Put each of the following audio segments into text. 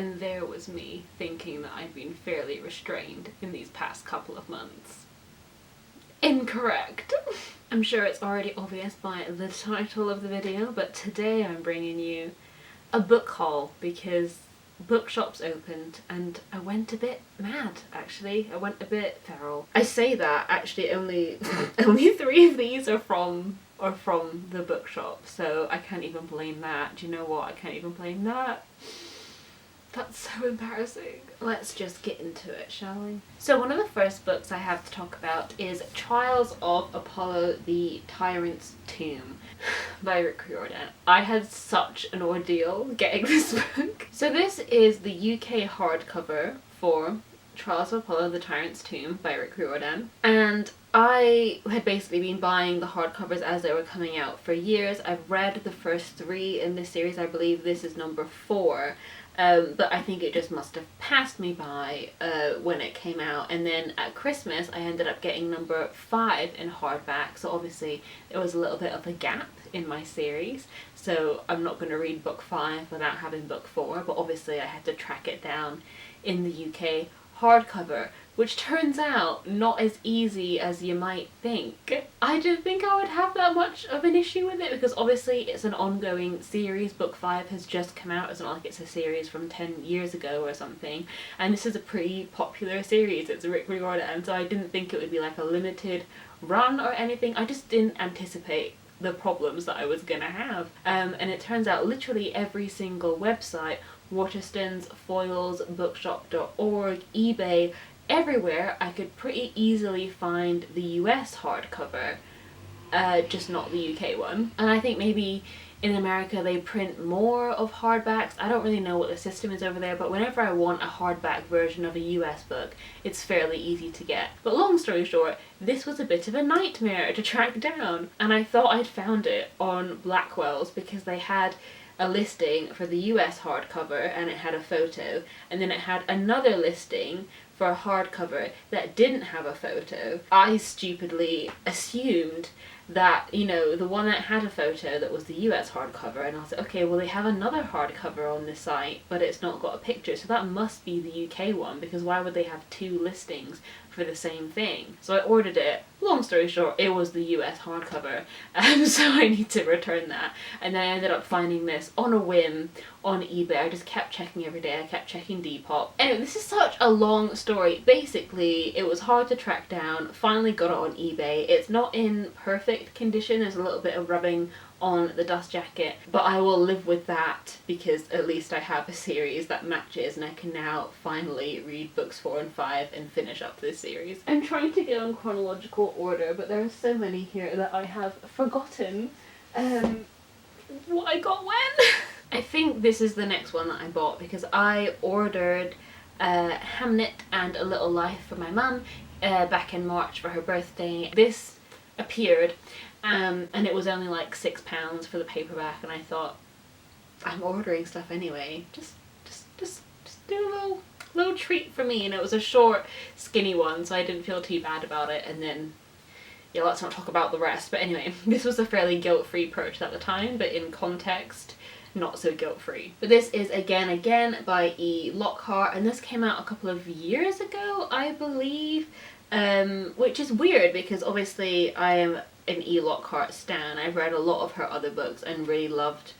And there was me thinking that I'd been fairly restrained in these past couple of months. Incorrect! I'm sure it's already obvious by the title of the video, but today I'm bringing you a book haul because Bookshops opened and I went a bit mad, actually. I went a bit feral. I say that, actually only 3 of these are from the bookshop, so I can't even blame that. Do you know what? I can't even blame that. That's so embarrassing. Let's just get into it, shall we? So one of the first books I have to talk about is Trials of Apollo the Tyrant's Tomb by Rick Riordan. I had such an ordeal getting this book. So this is the UK hardcover for Trials of Apollo the Tyrant's Tomb by Rick Riordan, and I had basically been buying the hardcovers as they were coming out for years. I've read the first 3 in this series. I believe this is number 4. But I think it just must have passed me by when it came out, and then at Christmas I ended up getting number 5 in hardback, so obviously there was a little bit of a gap in my series, so I'm not going to read book 5 without having book 4, but obviously I had to track it down in the UK hardcover, which turns out not as easy as you might think. I didn't think I would have that much of an issue with it because obviously it's an ongoing series. Book 5 has just come out. It's not like it's a series from 10 years ago or something, and this is a pretty popular series. It's Rick Riordan, so I didn't think it would be like a limited run or anything. I just didn't anticipate the problems that I was gonna have, and it turns out literally every single website, Waterstones, Foyles, Bookshop.org, eBay, everywhere I could pretty easily find the US hardcover, just not the UK one. And I think maybe in America they print more of hardbacks. I don't really know what the system is over there, but whenever I want a hardback version of a US book, it's fairly easy to get. But long story short, this was a bit of a nightmare to track down, and I thought I'd found it on Blackwell's because they had a listing for the US hardcover and it had a photo, and then it had another listing for a hardcover that didn't have a photo. I stupidly assumed that, you know, the one that had a photo that was the US hardcover, and I was like, okay, well they have another hardcover on this site but it's not got a picture, so that must be the UK one, because why would they have 2 listings for the same thing? So I ordered it. Long story short, it was the US hardcover, so I need to return that. And then I ended up finding this on a whim on eBay. I just kept checking every day. I kept checking Depop. Anyway, this is such a long story. Basically, it was hard to track down. Finally got it on eBay. It's not in perfect condition. There's a little bit of rubbing on the dust jacket, but I will live with that because at least I have a series that matches, and I can now finally read books 4 and 5 and finish up this series. I'm trying to go in chronological order, but there are so many here that I have forgotten what I got when. I think this is the next one that I bought because I ordered Hamnet and A Little Life for my mum back in March for her birthday. This appeared and it was only like £6 for the paperback, and I thought, I'm ordering stuff anyway, just do a little treat for me. And it was a short, skinny one, so I didn't feel too bad about it. And then, yeah, let's not talk about the rest. But anyway, this was a fairly guilt-free purchase at the time, but in context, not so guilt-free. But this is Again by E. Lockhart, and this came out a couple of years ago, I believe, which is weird because obviously I am an E. Lockhart stan. I've read a lot of her other books and really loved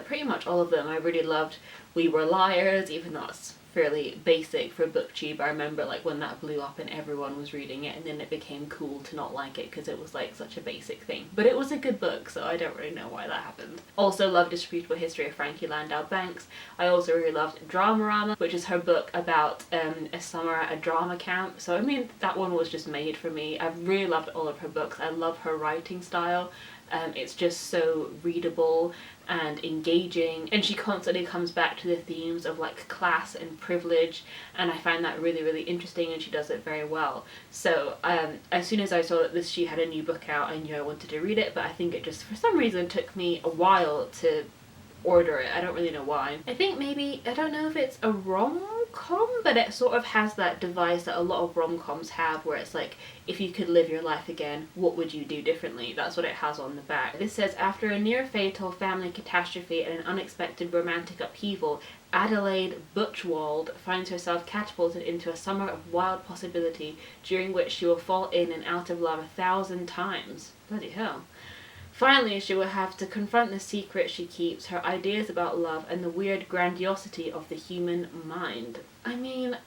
pretty much all of them. I really loved We Were Liars, even though it's fairly basic for BookTube. I remember like when that blew up and everyone was reading it, and then it became cool to not like it because it was like such a basic thing. But it was a good book, so I don't really know why that happened. Also loved Disputable History of Frankie Landau Banks. I also really loved Dramarama, which is her book about a summer at a drama camp. So I mean, that one was just made for me. I've really loved all of her books. I love her writing style. It's just so readable and engaging, and she constantly comes back to the themes of like class and privilege, and I find that really, really interesting, and she does it very well. So as soon as I saw that she had a new book out, I knew I wanted to read it, but I think it just for some reason took me a while to order it. I don't really know why. I think maybe, I don't know if it's a rom rom-com, but it sort of has that device that a lot of rom-coms have, where it's like, if you could live your life again, what would you do differently? That's what it has on the back. This says, after a near-fatal family catastrophe and an unexpected romantic upheaval, Adelaide Butchwald finds herself catapulted into a summer of wild possibility, during which she will fall in and out of love 1,000 times. Bloody hell. Finally, she will have to confront the secret she keeps, her ideas about love, and the weird grandiosity of the human mind. I mean,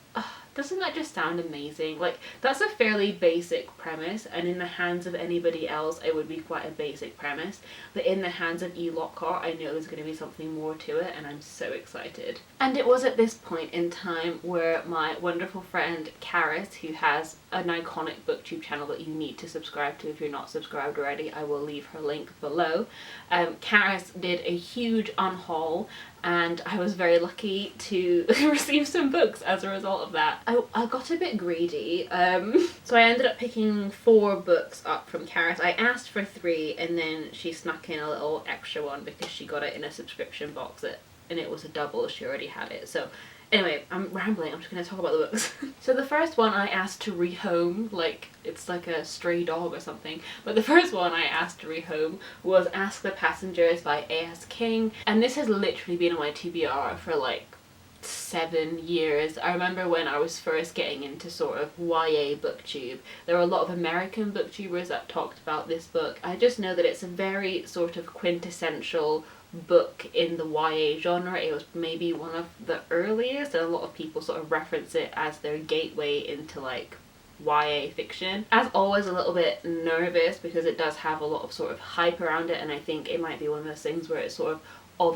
doesn't that just sound amazing? Like, that's a fairly basic premise, and in the hands of anybody else, it would be quite a basic premise. But in the hands of E. Lockhart, I know there's going to be something more to it, and I'm so excited. And it was at this point in time where my wonderful friend Karis, who has an iconic booktube channel that you need to subscribe to if you're not subscribed already, I will leave her link below. Karis did a huge unhaul, and I was very lucky to receive some books as a result of that. I got a bit greedy, so I ended up picking 4 books up from Karis. I asked for 3, and then she snuck in a little extra one because she got it in a subscription box, and it was a double, she already had it. So anyway, I'm rambling, I'm just going to talk about the books. So the first one I asked to rehome, like it's like a stray dog or something, but the first one I asked to rehome was Ask the Passengers by A.S. King, and this has literally been on my TBR for like 7 years. I remember when I was first getting into sort of YA booktube, there were a lot of American booktubers that talked about this book. I just know that it's a very sort of quintessential book in the YA genre. It was maybe one of the earliest, and a lot of people sort of reference it as their gateway into like YA fiction. As always, a little bit nervous because it does have a lot of sort of hype around it, and I think it might be one of those things where it's sort of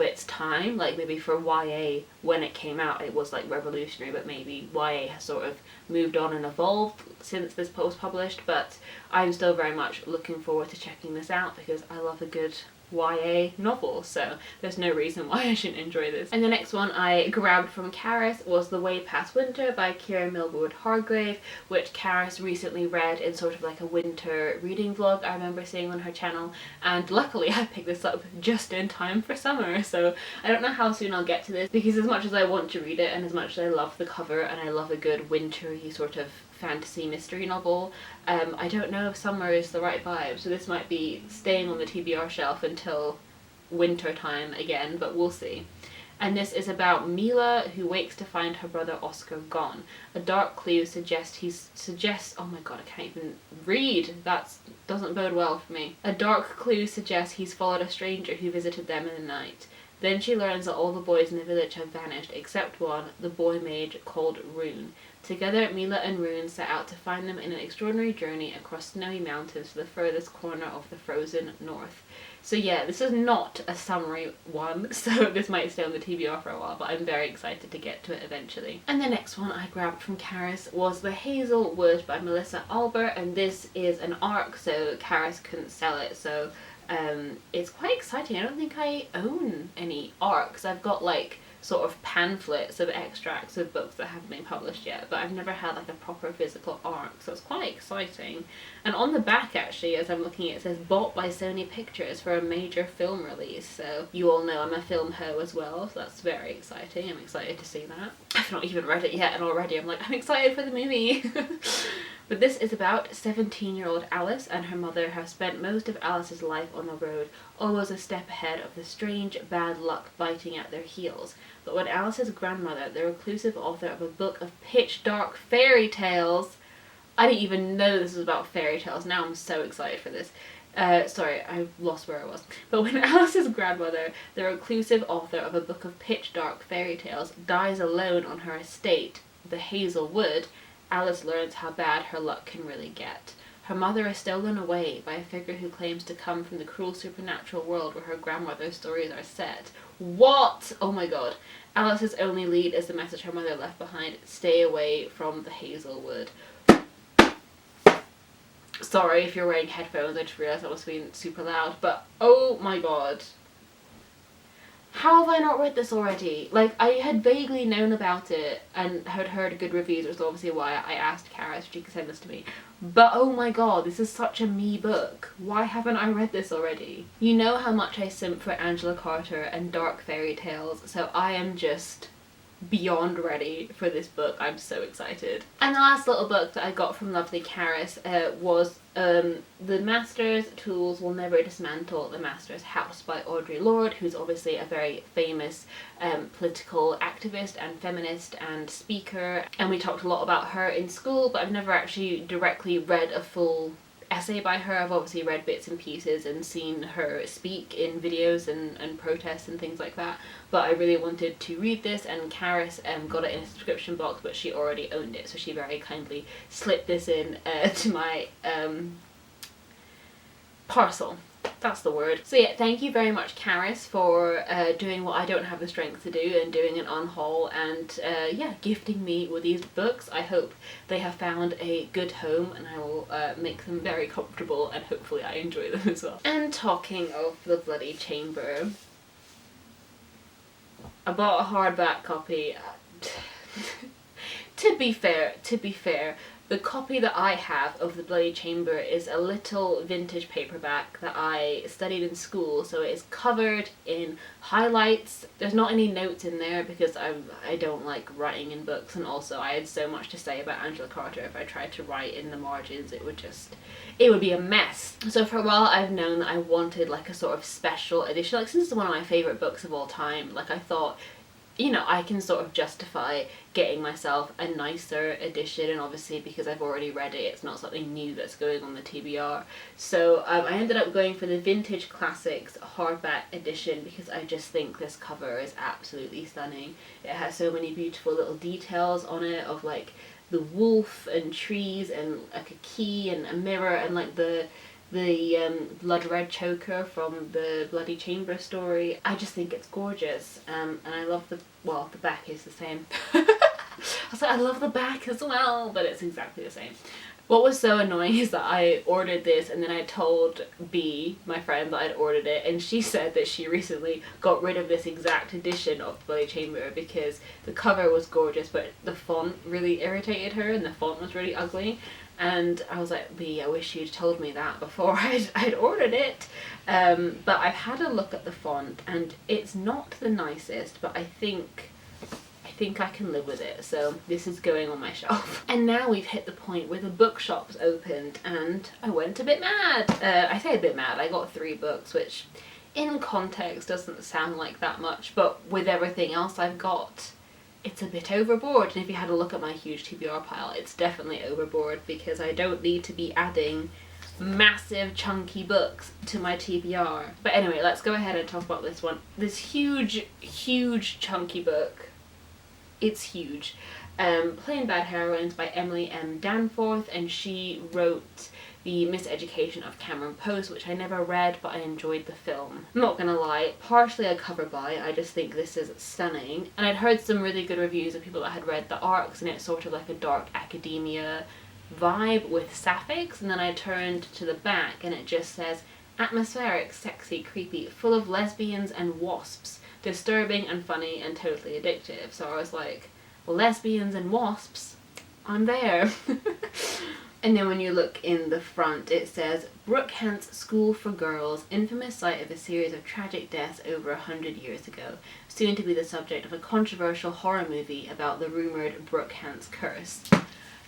its time. Like maybe for YA when it came out it was like revolutionary, but maybe YA has sort of moved on and evolved since this post published. But I'm still very much looking forward to checking this out because I love a good YA novel, so there's no reason why I shouldn't enjoy this. And the next one I grabbed from Karis was The Way Past Winter by Kira Millwood Hargrave, which Karis recently read in sort of like a winter reading vlog I remember seeing on her channel, and luckily I picked this up just in time for summer, so I don't know how soon I'll get to this, because as much as I want to read it and as much as I love the cover and I love a good wintry sort of fantasy mystery novel, I don't know if summer is the right vibe, so this might be staying on the TBR shelf until winter time again, but we'll see. And this is about Mila, who wakes to find her brother Oscar gone. A dark clue suggests oh my god, I can't even read, that doesn't bode well for me. A dark clue suggests he's followed a stranger who visited them in the night. Then she learns that all the boys in the village have vanished except one, the boy mage called Rune. Together, Mila and Rune set out to find them in an extraordinary journey across snowy mountains to the furthest corner of the frozen north. So yeah, this is not a summary one, so this might stay on the TBR for a while, but I'm very excited to get to it eventually. And the next one I grabbed from Karis was The Hazel Wood by Melissa Albert, and this is an ARC, so Karis couldn't sell it, so it's quite exciting. I don't think I own any ARCs. I've got like sort of pamphlets of extracts of books that haven't been published yet, but I've never had like a proper physical ARC, so it's quite exciting. And on the back actually, as I'm looking at it, says bought by Sony Pictures for a major film release, so you all know I'm a film hoe as well, so that's very exciting. I'm excited to see that. I've not even read it yet, and already I'm like, I'm excited for the movie. But this is about 17-year-old Alice and her mother have spent most of Alice's life on the road, always a step ahead of the strange bad luck biting at their heels. But when Alice's grandmother, the reclusive author of a book of pitch dark fairy tales, I didn't even know this was about fairy tales, now I'm so excited for this. Sorry, I lost where I was. But when Alice's grandmother, the reclusive author of a book of pitch dark fairy tales, dies alone on her estate, the Hazel Wood, Alice learns how bad her luck can really get. Her mother is stolen away by a figure who claims to come from the cruel supernatural world where her grandmother's stories are set. What? Oh my god. Alice's only lead is the message her mother left behind: stay away from the Hazel Wood. Sorry if you're wearing headphones, I just realised that was being super loud, but oh my god. How have I not read this already? Like, I had vaguely known about it and had heard good reviews, which is obviously why I asked Kara if she could send this to me. But oh my god, this is such a me book. Why haven't I read this already? You know how much I simp for Angela Carter and dark fairy tales, so I am just beyond ready for this book. I'm so excited. And the last little book that I got from lovely Karis was The Master's Tools Will Never Dismantle the Master's House by Audre Lorde, who's obviously a very famous political activist and feminist and speaker, and we talked a lot about her in school, but I've never actually directly read a full essay by her. I've obviously read bits and pieces and seen her speak in videos and protests and things like that, but I really wanted to read this, and Karis got it in a subscription box, but she already owned it, so she very kindly slipped this in to my parcel. That's the word. So yeah, thank you very much, Karis, for doing what I don't have the strength to do and doing an unhaul and yeah, gifting me with these books. I hope they have found a good home, and I will make them very comfortable, and hopefully I enjoy them as well. And talking of the bloody chamber, I bought a hardback copy. To be fair, the copy that I have of The Bloody Chamber is a little vintage paperback that I studied in school, so it is covered in highlights. There's not any notes in there because I don't like writing in books, and also I had so much to say about Angela Carter. If I tried to write in the margins, it would be a mess. So for a while I've known that I wanted like a sort of special edition. Like, since it's one of my favourite books of all time, like I thought, you know, I can sort of justify getting myself a nicer edition, and obviously because I've already read it, it's not something new that's going on the TBR. So I ended up going for the Vintage Classics hardback edition because I just think this cover is absolutely stunning. It has so many beautiful little details on it of like the wolf and trees and like a key and a mirror and like the blood red choker from the Bloody Chamber story. I just think it's gorgeous, and I love the back is the same. I was like, I love the back as well, but it's exactly the same. What was so annoying is that I ordered this and then I told B, my friend, that I'd ordered it, and she said that she recently got rid of this exact edition of Bloody Chamber because the cover was gorgeous but the font really irritated her and the font was really ugly. And I was like, B, I wish you'd told me that before I'd ordered it. But I've had a look at the font and it's not the nicest, but I think I can live with it, so this is going on my shelf. And now we've hit the point where the bookshops opened and I went a bit mad. I say a bit mad, I got 3 books, which in context doesn't sound like that much, but with everything else I've got, it's a bit overboard. And if you had a look at my huge TBR pile, it's definitely overboard because I don't need to be adding massive chunky books to my TBR. But anyway, let's go ahead and talk about this one. This huge chunky book. It's huge. Plain Bad Heroines by Emily M. Danforth, and she wrote The Miseducation of Cameron Post, which I never read, but I enjoyed the film. I'm not gonna lie, partially a cover buy. I just think this is stunning, and I'd heard some really good reviews of people that had read the arcs, and it's sort of like a dark academia vibe with sapphics, and then I turned to the back and it just says, atmospheric, sexy, creepy, full of lesbians and wasps, disturbing and funny and totally addictive. So I was like, well, lesbians and wasps, I'm there. And then when you look in the front, it says, Brookhampton School for Girls, infamous site of a series of tragic deaths over 100 years ago, soon to be the subject of a controversial horror movie about the rumoured Brookhampton curse.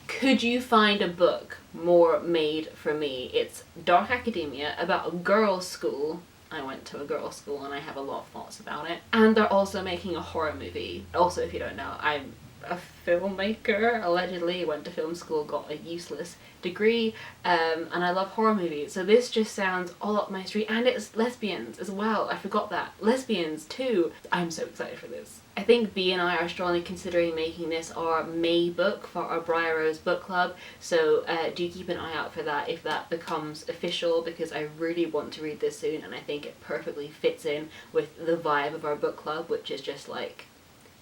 Could you find a book more made for me? It's dark academia about a girls' school. I went to a girls' school and I have a lot of thoughts about it. And they're also making a horror movie. Also, if you don't know, I'm a filmmaker, allegedly went to film school, got a useless degree, and I love horror movies, so this just sounds all up my street. And it's lesbians as well, I forgot that. Lesbians too. I'm so excited for this. I think B and I are strongly considering making this our May book for our Briar Rose book club, so do keep an eye out for that if that becomes official, because I really want to read this soon and I think it perfectly fits in with the vibe of our book club, which is just like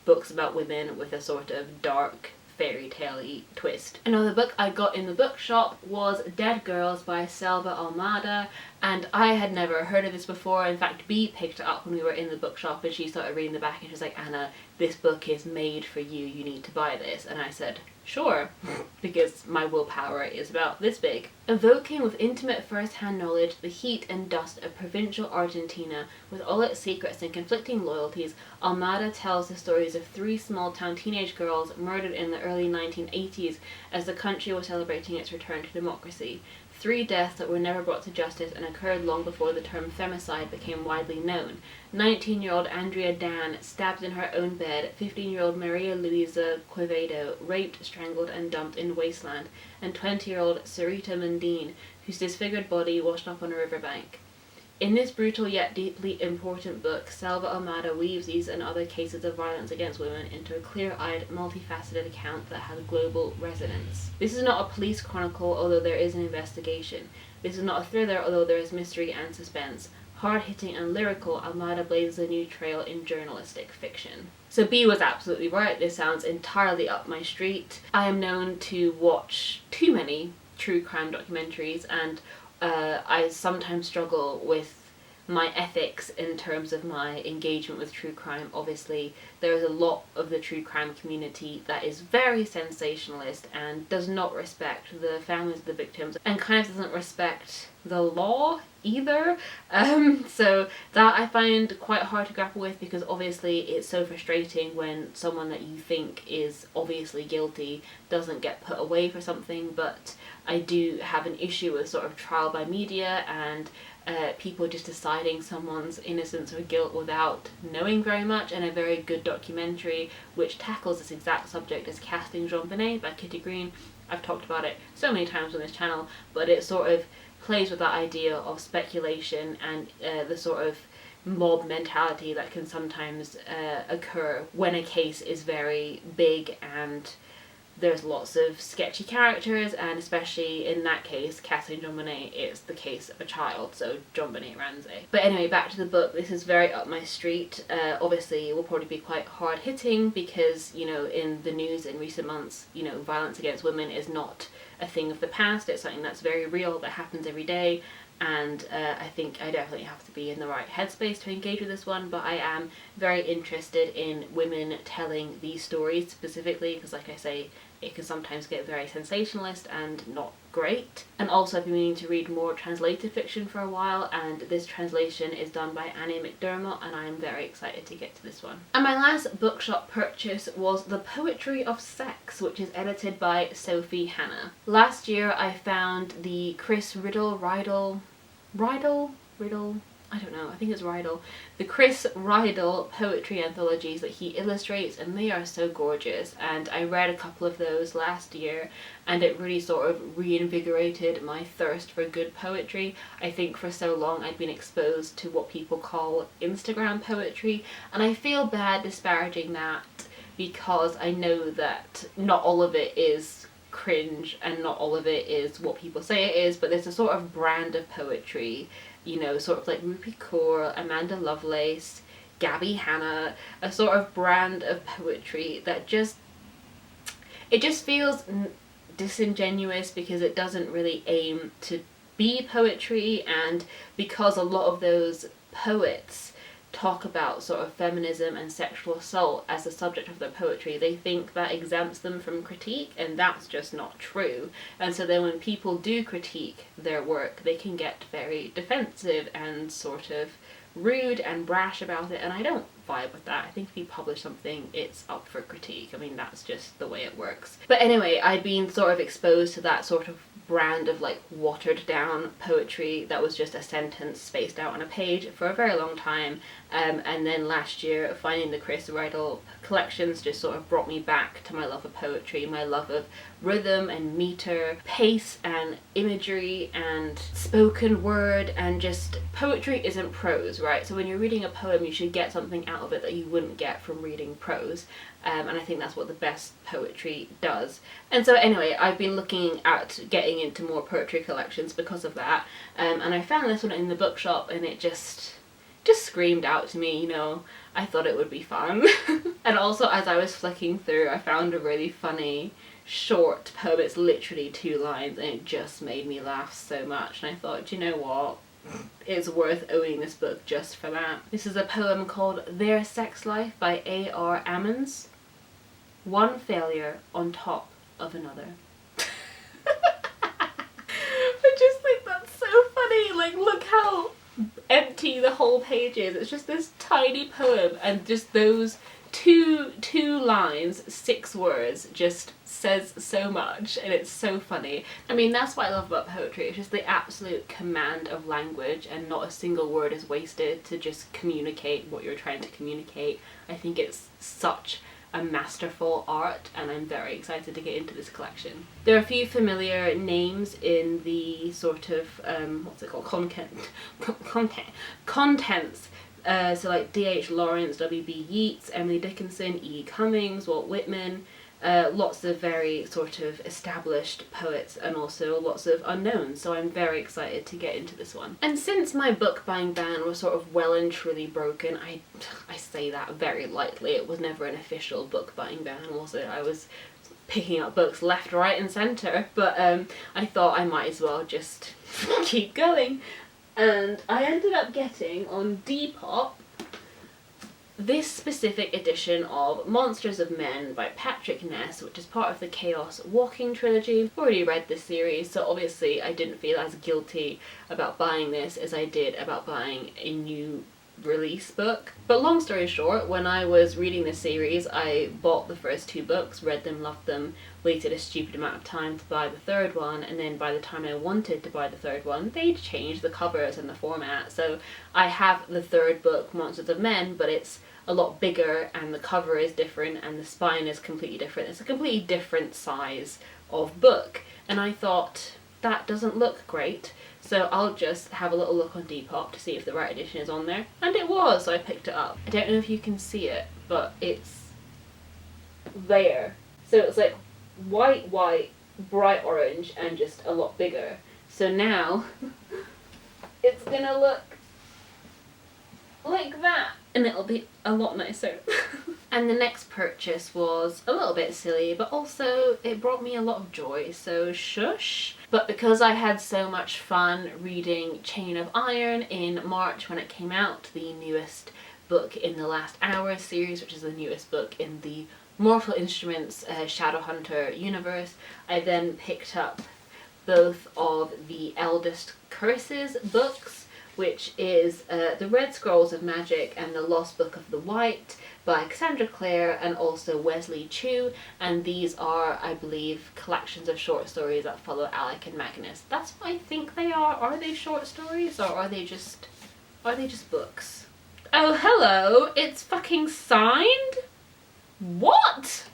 books about women with a sort of dark fairy tale-y twist. Another book I got in the bookshop was Dead Girls by Selva Almada, and I had never heard of this before. In fact, B picked it up when we were in the bookshop and she started reading the back and she was like, Anna, this book is made for you, you need to buy this. And I said, sure, because my willpower is about this big. Evoking with intimate first-hand knowledge the heat and dust of provincial Argentina with all its secrets and conflicting loyalties, Almada tells the stories of 3 small-town teenage girls murdered in the early 1980s as the country was celebrating its return to democracy. 3 deaths that were never brought to justice and occurred long before the term femicide became widely known. 19-year-old Andrea Dan stabbed in her own bed, 15-year-old Maria Luisa Quevedo raped, strangled and dumped in wasteland, and 20-year-old Sarita Mundine, whose disfigured body washed up on a riverbank. In this brutal yet deeply important book, Selva Almada weaves these and other cases of violence against women into a clear-eyed, multifaceted account that has global resonance. This is not a police chronicle, although there is an investigation. This is not a thriller, although there is mystery and suspense. Hard-hitting and lyrical, Almada blazes a new trail in journalistic fiction. So B was absolutely right. This sounds entirely up my street. I am known to watch too many true crime documentaries, and I sometimes struggle with my ethics in terms of my engagement with true crime. Obviously, there is a lot of the true crime community that is very sensationalist and does not respect the families of the victims and kind of doesn't respect the law either. So that I find quite hard to grapple with, because obviously it's so frustrating when someone that you think is obviously guilty doesn't get put away for something. But I do have an issue with sort of trial by media and people just deciding someone's innocence or guilt without knowing very much. And a very good documentary which tackles this exact subject is Casting Jean-Benet by Kitty Green. I've talked about it so many times on this channel, but it sort of plays with that idea of speculation and the sort of mob mentality that can sometimes occur when a case is very big and there's lots of sketchy characters, and especially in that case, Casting Jean-Benet, it's the case of a child, so Jean-Benet Ramsey. But anyway, back to the book. This is very up my street. Obviously, it will probably be quite hard-hitting because, you know, in the news in recent months, you know, violence against women is not a thing of the past. It's something that's very real, that happens every day. And I think I definitely have to be in the right headspace to engage with this one, but I am very interested in women telling these stories specifically, because like I say, it can sometimes get very sensationalist and not great. And also I've been meaning to read more translated fiction for a while, and this translation is done by Annie McDermott, and I'm very excited to get to this one. And my last bookshop purchase was The Poetry of Sex, which is edited by Sophie Hannah. Last year I found the Chris Riddle, I don't know, I think it's Rydell, the Chris Rydell poetry anthologies that he illustrates, and they are so gorgeous. And I read a couple of those last year, and it really sort of reinvigorated my thirst for good poetry. I think for so long I'd been exposed to what people call Instagram poetry, and I feel bad disparaging that because I know that not all of it is cringe and not all of it is what people say it is, but there's a sort of brand of poetry, you know, sort of like Rupi Kaur, Amanda Lovelace, Gabby Hanna, a sort of brand of poetry that just feels disingenuous because it doesn't really aim to be poetry, and because a lot of those poets talk about sort of feminism and sexual assault as the subject of their poetry, they think that exempts them from critique, and that's just not true. And so then when people do critique their work, they can get very defensive and sort of rude and brash about it, and I don't vibe with that. I think if you publish something, it's up for critique. I mean, that's just the way it works. But anyway, I'd been sort of exposed to that sort of brand of like watered down poetry that was just a sentence spaced out on a page for a very long time, and then last year finding the Chris Rydell collections just sort of brought me back to my love of poetry, my love of rhythm and meter, pace and imagery and spoken word, and just poetry isn't prose, right? So when you're reading a poem, you should get something out of it that you wouldn't get from reading prose. And I think that's what the best poetry does. And so anyway, I've been looking at getting into more poetry collections because of that, and I found this one in the bookshop, and it just screamed out to me, you know. I thought it would be fun. And also, as I was flicking through, I found a really funny short poem. It's literally 2 lines, and it just made me laugh so much, and I thought, do you know what? it's worth owning this book just for that. This is a poem called Their Sex Life by A.R. Ammons. One failure on top of another. I just think that's so funny. Like, look how empty the whole page is. It's just this tiny poem, and just those two lines, 6 words, just says so much, and it's so funny. I mean, that's what I love about poetry. It's just the absolute command of language, and not a single word is wasted to just communicate what you're trying to communicate. I think it's such a masterful art, and I'm very excited to get into this collection. There are a few familiar names in the sort of what's it called, contents. So like D.H. Lawrence, W.B. Yeats, Emily Dickinson, E. Cummings, Walt Whitman, lots of very sort of established poets, and also lots of unknowns, so I'm very excited to get into this one. And since my book buying ban was sort of well and truly broken, I say that very lightly, it was never an official book buying ban. Also, I was picking up books left, right and centre, but I thought I might as well just keep going. And I ended up getting on Depop this specific edition of Monsters of Men by Patrick Ness, which is part of the Chaos Walking trilogy. I've already read this series, so obviously I didn't feel as guilty about buying this as I did about buying a new release book. But long story short, when I was reading this series, I bought the first 2 books, read them, loved them, waited a stupid amount of time to buy the 3rd one, and then by the time I wanted to buy the 3rd one, they'd changed the covers and the format. So I have the 3rd book, Monsters of Men, but it's a lot bigger, and the cover is different, and the spine is completely different. It's a completely different size of book, and I thought, that doesn't look great, so I'll just have a little look on Depop to see if the right edition is on there. And it was, so I picked it up. I don't know if you can see it, but it's there. So it's like white, bright orange, and just a lot bigger. So now, it's gonna look like that, and it'll be a lot nicer. And the next purchase was a little bit silly, but also it brought me a lot of joy, so shush. But because I had so much fun reading Chain of Iron in March when it came out, the newest book in the Last Hour series, which is the newest book in the Mortal Instruments Shadowhunter universe, I then picked up both of the Eldest Curses books, which is The Red Scrolls of Magic and The Lost Book of the White by Cassandra Clare and also Wesley Chu, and these are, I believe, collections of short stories that follow Alec and Magnus. That's what I think they are. Are they short stories, or are they just books? Oh, hello! It's fucking signed? What?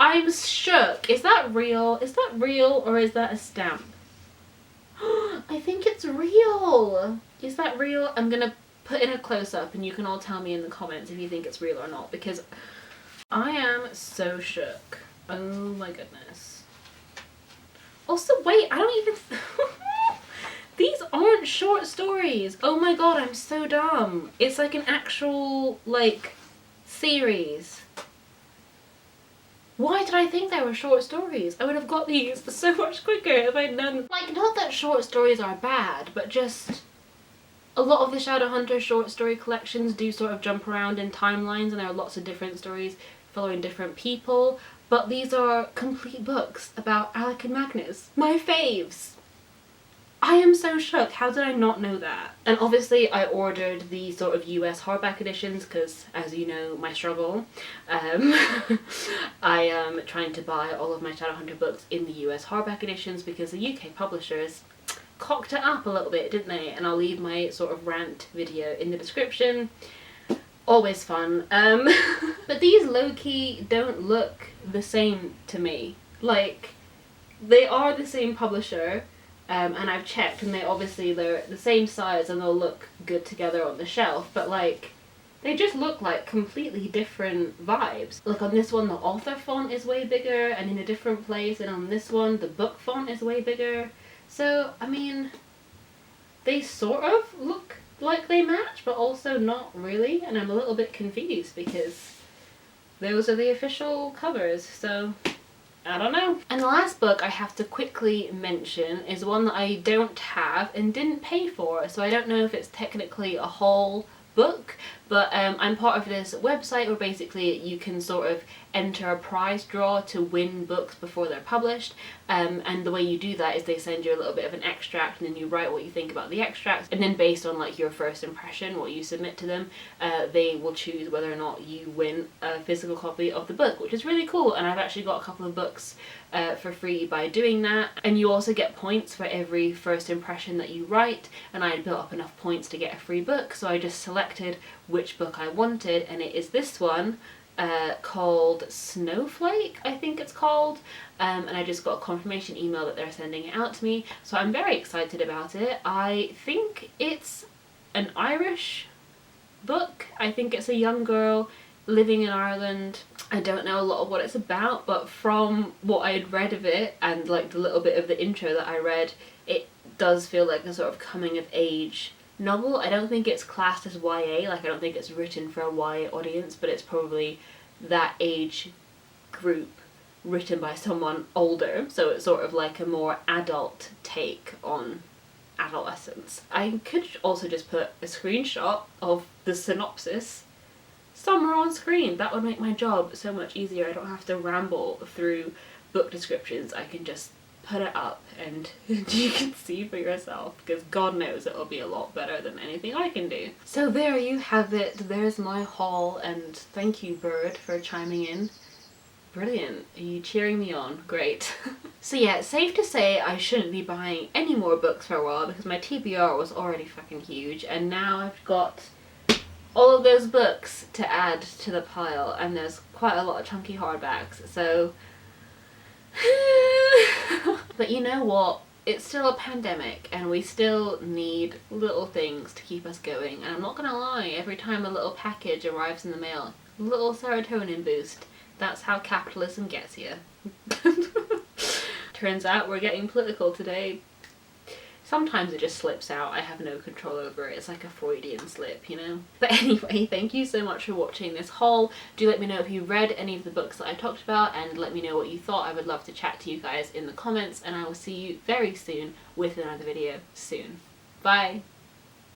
I'm shook. Is that real? Is that real, or is that a stamp? I think it's real. Is that real? I'm gonna put in a close-up and you can all tell me in the comments if you think it's real or not, because I am so shook. Oh my goodness. Also, wait, I don't even... These aren't short stories. Oh my god, I'm so dumb. It's like an actual, like, series. Why did I think they were short stories? I would have got these so much quicker if I'd known. Like, not that short stories are bad, but just a lot of the Shadowhunter short story collections do sort of jump around in timelines, and there are lots of different stories following different people, but these are complete books about Alec and Magnus. My faves! I am so shook. How did I not know that? And obviously I ordered the sort of US hardback editions because, as you know, my struggle. I am trying to buy all of my Shadowhunter books in the US hardback editions because the UK publishers cocked it up a little bit, didn't they? And I'll leave my sort of rant video in the description. Always fun. But these low-key don't look the same to me. Like, they are the same publisher. And I've checked, and they're the same size and they'll look good together on the shelf, but like, they just look like completely different vibes. Like on this one the author font is way bigger and in a different place, and on this one the book font is way bigger. So, I mean, they sort of look like they match, but also not really, and I'm a little bit confused because those are the official covers, so I don't know. And the last book I have to quickly mention is one that I don't have and didn't pay for, so I don't know if it's technically a whole book, but I'm part of this website where basically you can sort of enter a prize draw to win books before they're published, and the way you do that is they send you a little bit of an extract and then you write what you think about the extract, and then based on like your first impression, what you submit to them, they will choose whether or not you win a physical copy of the book, which is really cool. And I've actually got a couple of books for free by doing that, and you also get points for every first impression that you write, and I had built up enough points to get a free book, so I just selected which book I wanted, and it is this one called Snowflake, I think it's called, and I just got a confirmation email that they're sending it out to me, so I'm very excited about it. I think it's an Irish book. I think it's a young girl living in Ireland. I don't know a lot of what it's about, but from what I had read of it and like the little bit of the intro that I read, it does feel like a sort of coming of age novel. I don't think it's classed as YA, like I don't think it's written for a YA audience, but it's probably that age group written by someone older, so it's sort of like a more adult take on adolescence. I could also just put a screenshot of the synopsis somewhere on screen. That would make my job so much easier. I don't have to ramble through book descriptions. I can just put it up and you can see for yourself, because God knows it'll be a lot better than anything I can do. So there you have it. There's my haul, and thank you, Bird, for chiming in. Brilliant. Are you cheering me on? Great. So yeah, it's safe to say I shouldn't be buying any more books for a while, because my TBR was already fucking huge, and now I've got all of those books to add to the pile, and there's quite a lot of chunky hardbacks, so but you know what? It's still a pandemic and we still need little things to keep us going, and I'm not gonna lie, every time a little package arrives in the mail, a little serotonin boost. That's how capitalism gets you. Turns out we're getting political today. Sometimes it just slips out. I have no control over it. It's like a Freudian slip, you know? But anyway, thank you so much for watching this haul. Do let me know if you read any of the books that I talked about, and let me know what you thought. I would love to chat to you guys in the comments, and I will see you very soon with another video soon. Bye!